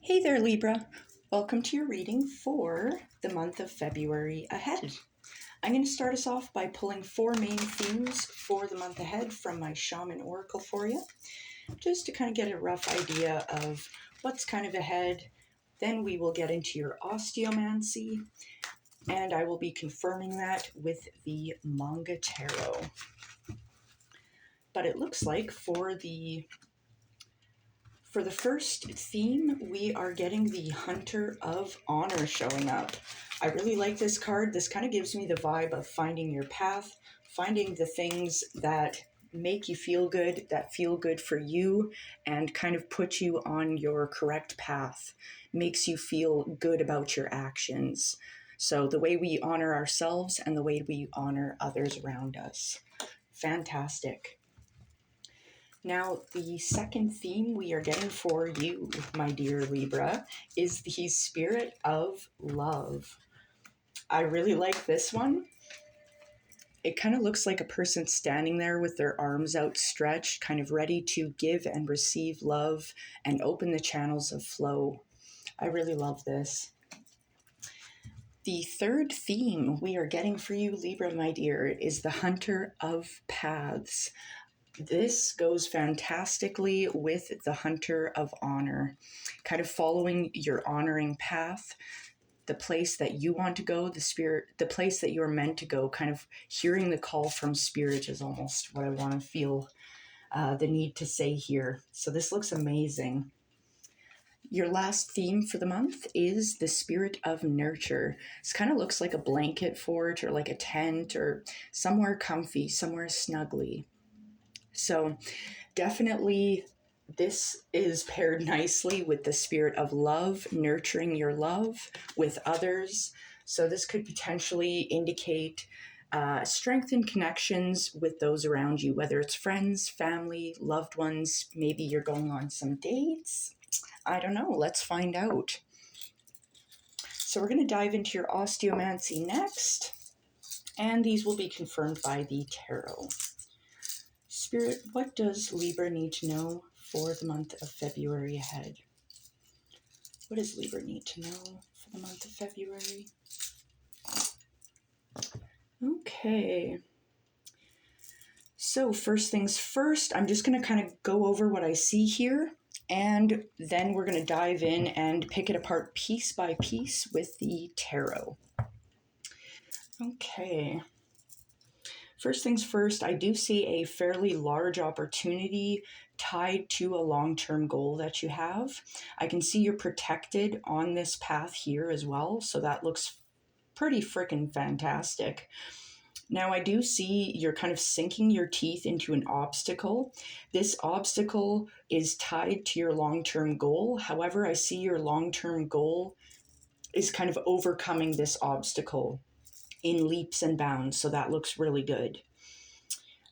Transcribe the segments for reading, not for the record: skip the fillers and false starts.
Hey there, Libra. Welcome to your reading for the month of February ahead. I'm going to start us off by pulling four main themes for the month ahead from my Shaman Oracle for you, just to kind of get a rough idea of what's kind of ahead. Then we will get into your Osteomancy, and I will be confirming that with the Manga Tarot. But it looks like for the first theme, we are getting the Hunter of Honor showing up. I really like this card. This kind of gives me the vibe of finding your path, finding the things that make you feel good, that feel good for you, and kind of put you on your correct path, makes you feel good about your actions. So the way we honor ourselves and the way we honor others around us. Fantastic. Now, the second theme we are getting for you, my dear Libra, is the Spirit of Love. I really like this one. It kind of looks like a person standing there with their arms outstretched, kind of ready to give and receive love and open the channels of flow. I really love this. The third theme we are getting for you, Libra, my dear, is the Hunter of Paths. This goes fantastically with the Hunter of Honor, kind of following your honoring path, the place that you want to go, the place that you're meant to go, kind of hearing the call from spirit is almost what I want to feel the need to say here. So this looks amazing. Your last theme for the month is the Spirit of Nurture. This kind of looks like a blanket fort or like a tent or somewhere comfy, somewhere snuggly. So definitely this is paired nicely with the spirit of love, nurturing your love with others. So this could potentially indicate strengthened connections with those around you, whether it's friends, family, loved ones. Maybe you're going on some dates. I don't know. Let's find out. So we're going to dive into your Osteomancy next, and these will be confirmed by the tarot. Spirit, what does Libra need to know for the month of February ahead? What does Libra need to know for the month of February? Okay. So first things first, I'm just going to kind of go over what I see here, and then we're going to dive in and pick it apart piece by piece with the tarot. Okay. First things first, I do see a fairly large opportunity tied to a long-term goal that you have. I can see you're protected on this path here as well, so that looks pretty freaking fantastic. Now, I do see you're kind of sinking your teeth into an obstacle. This obstacle is tied to your long-term goal. However, I see your long-term goal is kind of overcoming this obstacle in leaps and bounds, so that looks really good.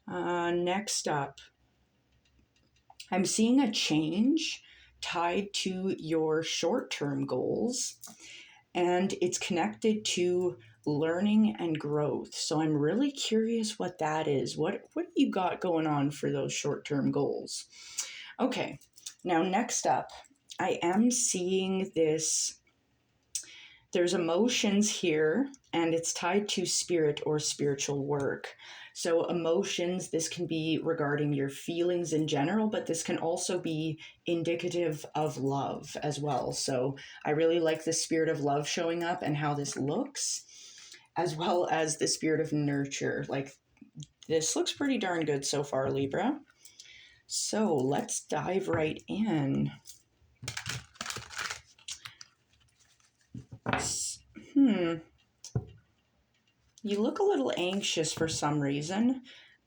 Next up, I'm seeing a change tied to your short-term goals, and it's connected to learning and growth. So I'm really curious what that is. What you got going on for those short-term goals? Okay, now next up, I am seeing this. There's emotions here, and it's tied to spirit or spiritual work. So emotions, this can be regarding your feelings in general, but this can also be indicative of love as well. So I really like the spirit of love showing up and how this looks, as well as the spirit of nurture. Like, this looks pretty darn good so far, Libra. So let's dive right in. You look a little anxious for some reason,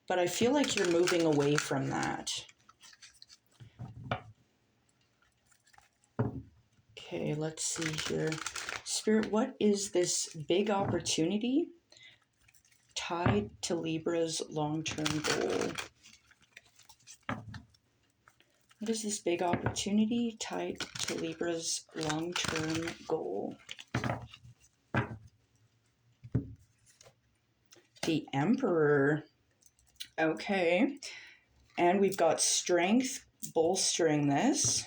but I feel like you're moving away from that. Okay, let's see here. Spirit, what is this big opportunity tied to Libra's long-term goal? What is this big opportunity tied to Libra's long-term goal? The Emperor. Okay. And we've got strength bolstering this.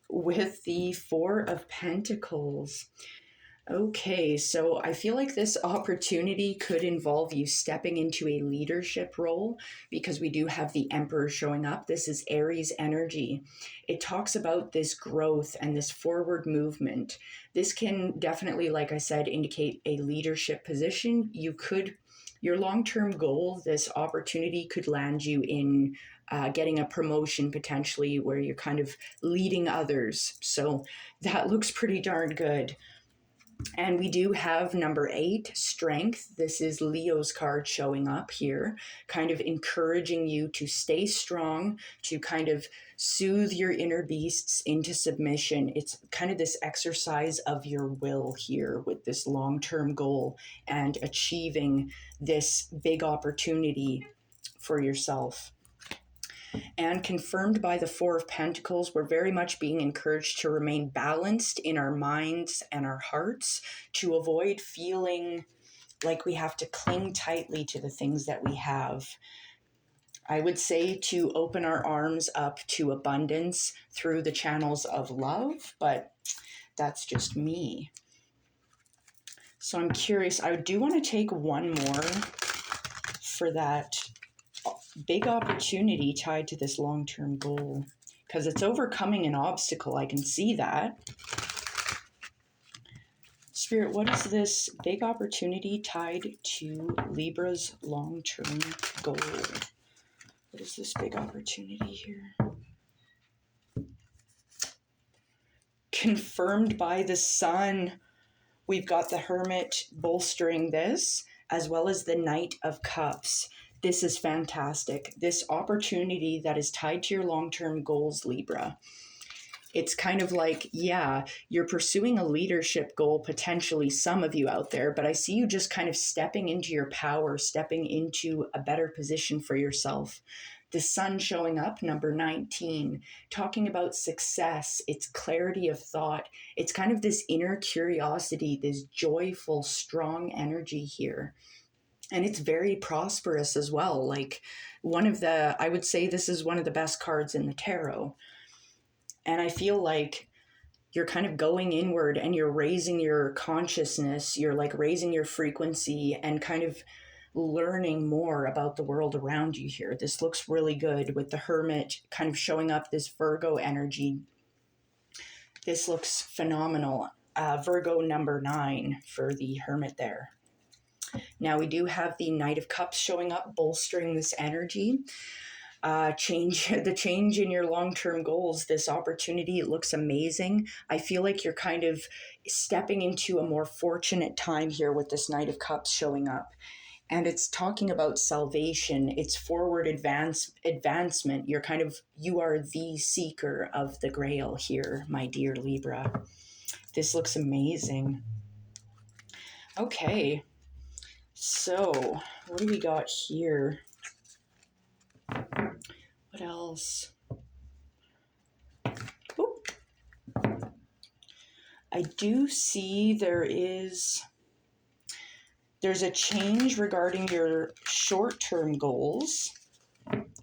with the Four of Pentacles. Okay, so I feel like this opportunity could involve you stepping into a leadership role because we do have the Emperor showing up. This is Aries energy. It talks about this growth and this forward movement. This can definitely, like I said, indicate a leadership position. Your long-term goal, this opportunity could land you in getting a promotion potentially where you're kind of leading others. So that looks pretty darn good. And we do have number 8, strength. This is Leo's card showing up here, kind of encouraging you to stay strong, to kind of soothe your inner beasts into submission. It's kind of this exercise of your will here with this long-term goal and achieving this big opportunity for yourself. And confirmed by the Four of Pentacles, we're very much being encouraged to remain balanced in our minds and our hearts, to avoid feeling like we have to cling tightly to the things that we have. I would say to open our arms up to abundance through the channels of love, but that's just me. So I'm curious, I do want to take one more for that big opportunity tied to this long-term goal, because it's overcoming an obstacle. I can see that. Spirit, what is this big opportunity tied to Libra's long-term goal? What is this big opportunity here? Confirmed by the Sun. We've got the Hermit bolstering this, as well as the Knight of Cups. This is fantastic. This opportunity that is tied to your long-term goals, Libra. It's kind of like, yeah, you're pursuing a leadership goal, potentially some of you out there, but I see you just kind of stepping into your power, stepping into a better position for yourself. The Sun showing up, number 19, talking about success. It's clarity of thought. It's kind of this inner curiosity, this joyful, strong energy here. And it's very prosperous as well. Like I would say this is one of the best cards in the tarot. And I feel like you're kind of going inward and you're raising your consciousness. You're like raising your frequency and kind of learning more about the world around you here. This looks really good with the Hermit kind of showing up, this Virgo energy. This looks phenomenal. Virgo number 9 for the Hermit there. Now we do have the Knight of Cups showing up, bolstering this energy. The change in your long-term goals, this opportunity, it looks amazing. I feel like you're kind of stepping into a more fortunate time here with this Knight of Cups showing up. And it's talking about salvation. It's forward advancement. You are the seeker of the Grail here, my dear Libra. This looks amazing. Okay. So, what do we got here? What else? Oop. I do see there's a change regarding your short-term goals.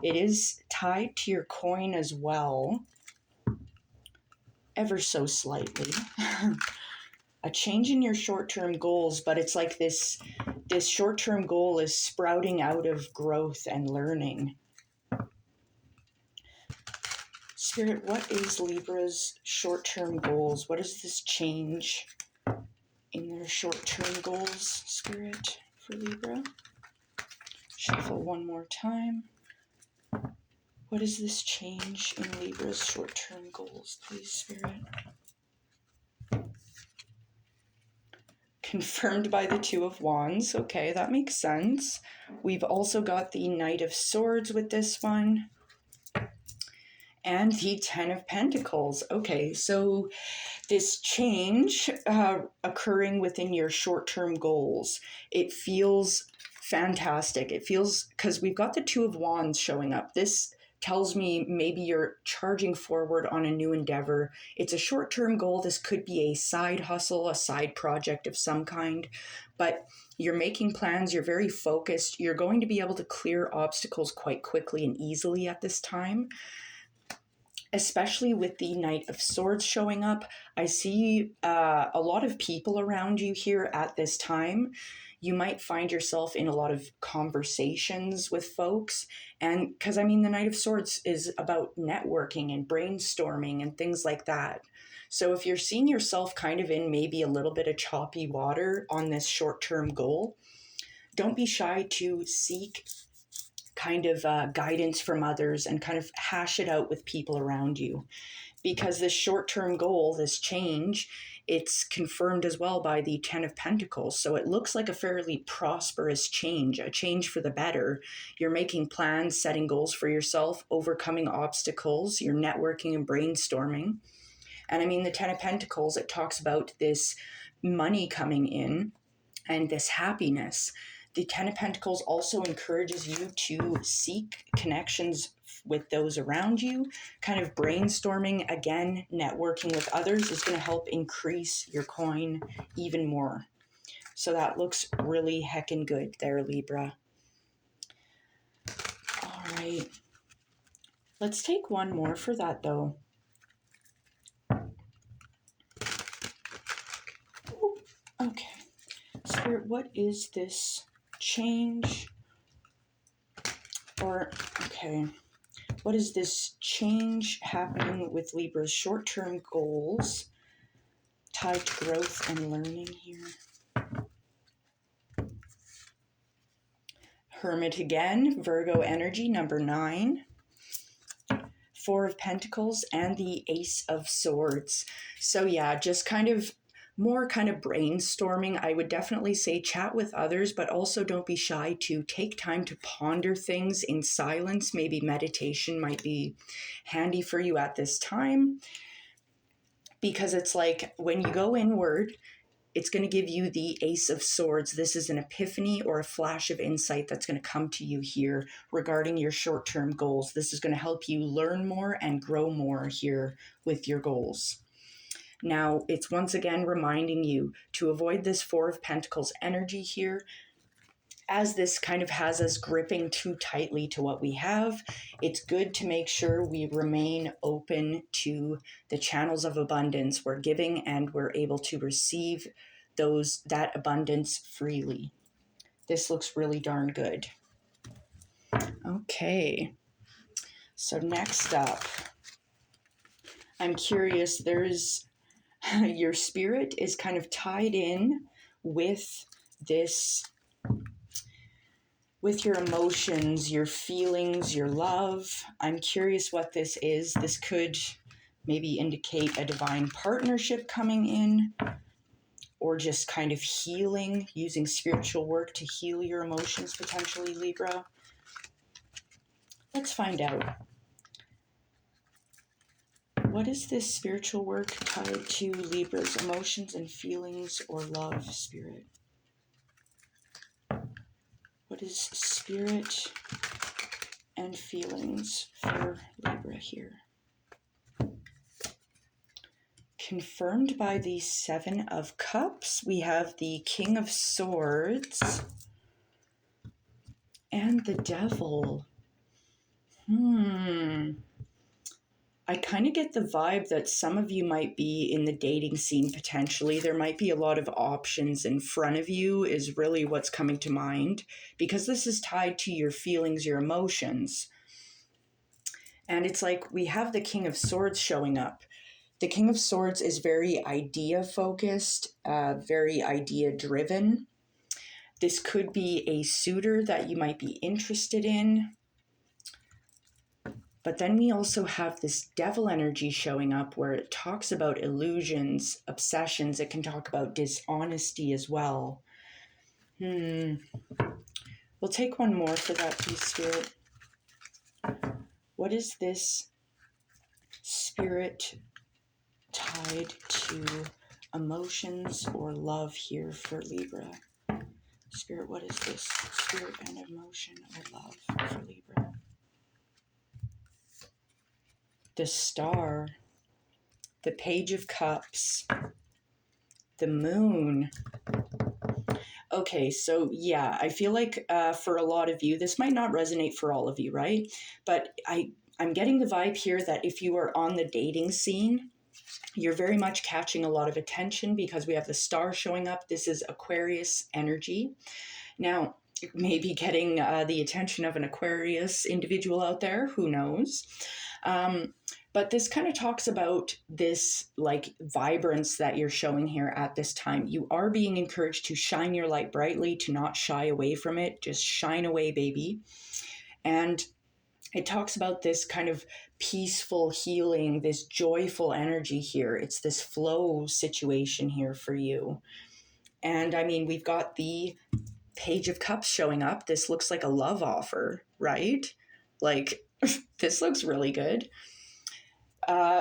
It is tied to your coin as well, ever so slightly. A change in your short-term goals, but it's like this short-term goal is sprouting out of growth and learning. Spirit, what is Libra's short-term goals? What is this change in their short-term goals, Spirit, for Libra? Shuffle one more time. What is this change in Libra's short-term goals, please, Spirit? Confirmed by the Two of Wands. Okay, that makes sense. We've also got the Knight of Swords with this one. And the Ten of Pentacles. Okay, so this change occurring within your short-term goals, it feels fantastic. It feels, because we've got the Two of Wands showing up. This tells me maybe you're charging forward on a new endeavor. It's a short-term goal. This could be a side hustle, a side project of some kind, but you're making plans. You're very focused. You're going to be able to clear obstacles quite quickly and easily at this time. especially with the Knight of Swords showing up. I see a lot of people around you here at this time. You might find yourself in a lot of conversations with folks. And because I mean, the Knight of Swords is about networking and brainstorming and things like that. So if you're seeing yourself kind of in maybe a little bit of choppy water on this short term goal, don't be shy to seek kind of guidance from others and kind of hash it out with people around you, because this short-term goal, this change, it's confirmed as well by the 10 of Pentacles. So it looks like a fairly prosperous change, a change for the better. You're making plans, setting goals for yourself, overcoming obstacles, you're networking and brainstorming. And I mean, the 10 of Pentacles, it talks about this money coming in and this happiness. The 10 of Pentacles also encourages you to seek connections with those around you. Kind of brainstorming, again, networking with others is going to help increase your coin even more. So that looks really heckin' good there, Libra. All right. Let's take one more for that, though. Ooh, okay. Spirit, what is this change? Or, okay, what is this change happening with Libra's short-term goals tied to growth and learning here? Hermit again, Virgo energy, number 9. 4 of Pentacles and the Ace of Swords. So yeah, just kind of more kind of brainstorming. I would definitely say chat with others, but also don't be shy to take time to ponder things in silence. Maybe meditation might be handy for you at this time, because it's like when you go inward, it's going to give you the Ace of Swords. This is an epiphany or a flash of insight that's going to come to you here regarding your short-term goals. This is going to help you learn more and grow more here with your goals. Now, it's once again reminding you to avoid this 4 of Pentacles energy here, as this kind of has us gripping too tightly to what we have. It's good to make sure we remain open to the channels of abundance. We're giving and we're able to receive that abundance freely. This looks really darn good. Okay. So next up, I'm curious, there's your spirit is kind of tied in with this, with your emotions, your feelings, your love. I'm curious what this is. This could maybe indicate a divine partnership coming in, or just kind of healing, using spiritual work to heal your emotions potentially, Libra. Let's find out. What is this spiritual work tied to Libra's emotions and feelings or love, Spirit? What is spirit and feelings for Libra here? Confirmed by the 7 of Cups, we have the King of Swords and the Devil. I kind of get the vibe that some of you might be in the dating scene potentially. There might be a lot of options in front of you is really what's coming to mind, because this is tied to your feelings, your emotions. And it's like we have the King of Swords showing up. The King of Swords is very idea-focused, very idea-driven. This could be a suitor that you might be interested in. But then we also have this Devil energy showing up where it talks about illusions, obsessions. It can talk about dishonesty as well. We'll take one more for that, please, Spirit. What is this spirit tied to emotions or love here for Libra? Spirit, what is this spirit and emotion or love for Libra? The Star, the Page of Cups, the Moon. Okay, so yeah, I feel like for a lot of you, this might not resonate for all of you, right? But I'm getting the vibe here that if you are on the dating scene, you're very much catching a lot of attention because we have the star showing up. This is Aquarius energy. Now, maybe getting the attention of an Aquarius individual out there, who knows? But this kind of talks about this like vibrance that you're showing here at this time. You are being encouraged to shine your light brightly, to not shy away from it. Just shine away, baby. And it talks about this kind of peaceful healing, this joyful energy here. It's this flow situation here for you. And I mean, we've got the Page of Cups showing up. This looks like a love offer, right? Like, this looks really good.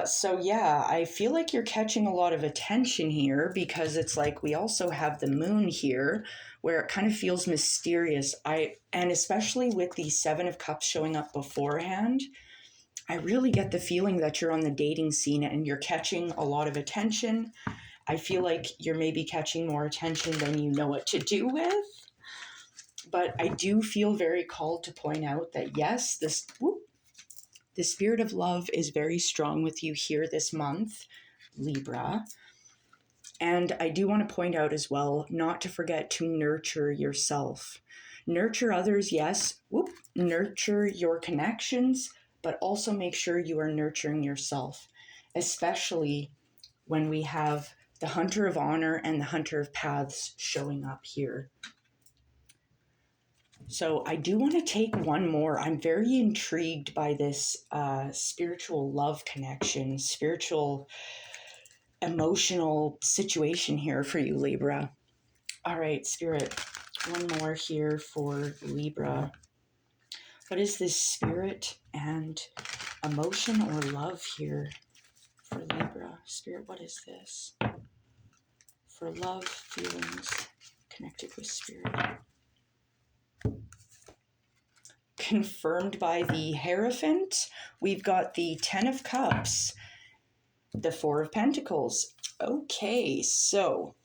So yeah, I feel like you're catching a lot of attention here because it's like we also have the moon here where it kind of feels mysterious. And especially with the Seven of Cups showing up beforehand, I really get the feeling that you're on the dating scene and you're catching a lot of attention. I feel like you're maybe catching more attention than you know what to do with. But I do feel very called to point out that yes, the spirit of love is very strong with you here this month, Libra. And I do want to point out as well, not to forget to nurture yourself. Nurture others, yes. Nurture your connections, but also make sure you are nurturing yourself, especially when we have the Hunter of Honor and the Hunter of Paths showing up here. So I do want to take one more. I'm very intrigued by this spiritual love connection, spiritual emotional situation here for you, Libra. All right, Spirit, one more here for Libra. What is this spirit and emotion or love here for Libra? Spirit, what is this? For love, feelings connected with spirit. Confirmed by the Hierophant, we've got the Ten of Cups, the Four of Pentacles. Okay, so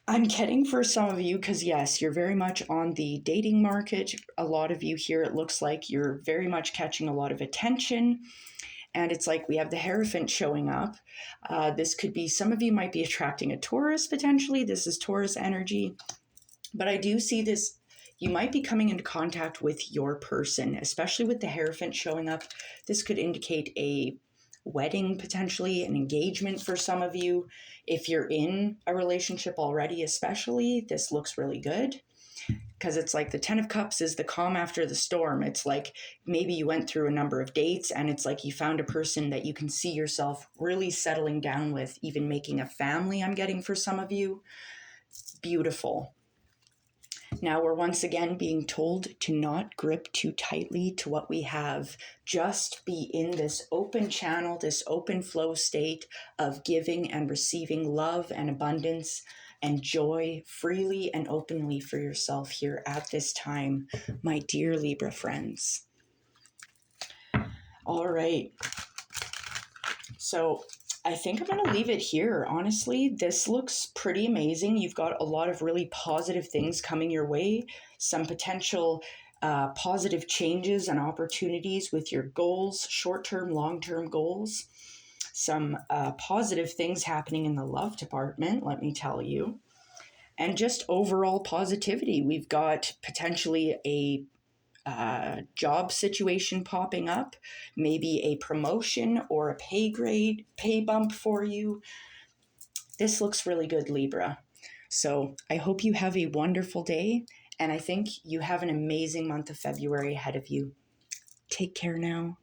I'm getting for some of you, because yes, you're very much on the dating market. A lot of you here, it looks like you're very much catching a lot of attention. And it's like we have the Hierophant showing up. This could be, some of you might be attracting a Taurus potentially. This is Taurus energy. But I do see this, you might be coming into contact with your person, especially with the Hierophant showing up. This could indicate a wedding, potentially an engagement for some of you. If you're in a relationship already, especially, this looks really good. Because it's like the Ten of Cups is the calm after the storm. It's like maybe you went through a number of dates and it's like you found a person that you can see yourself really settling down with, even making a family, I'm getting for some of you. Beautiful. Now we're once again being told to not grip too tightly to what we have. Just be in this open channel, this open flow state of giving and receiving love and abundance and joy freely and openly for yourself here at this time, my dear Libra friends. All right. So I think I'm going to leave it here. Honestly, this looks pretty amazing. You've got a lot of really positive things coming your way, some potential positive changes and opportunities with your goals, short-term, long-term goals, some positive things happening in the love department, let me tell you, and just overall positivity. We've got potentially a job situation popping up, maybe a promotion or a pay bump for you. This looks really good, Libra. So I hope you have a wonderful day, and I think you have an amazing month of February ahead of you. Take care now.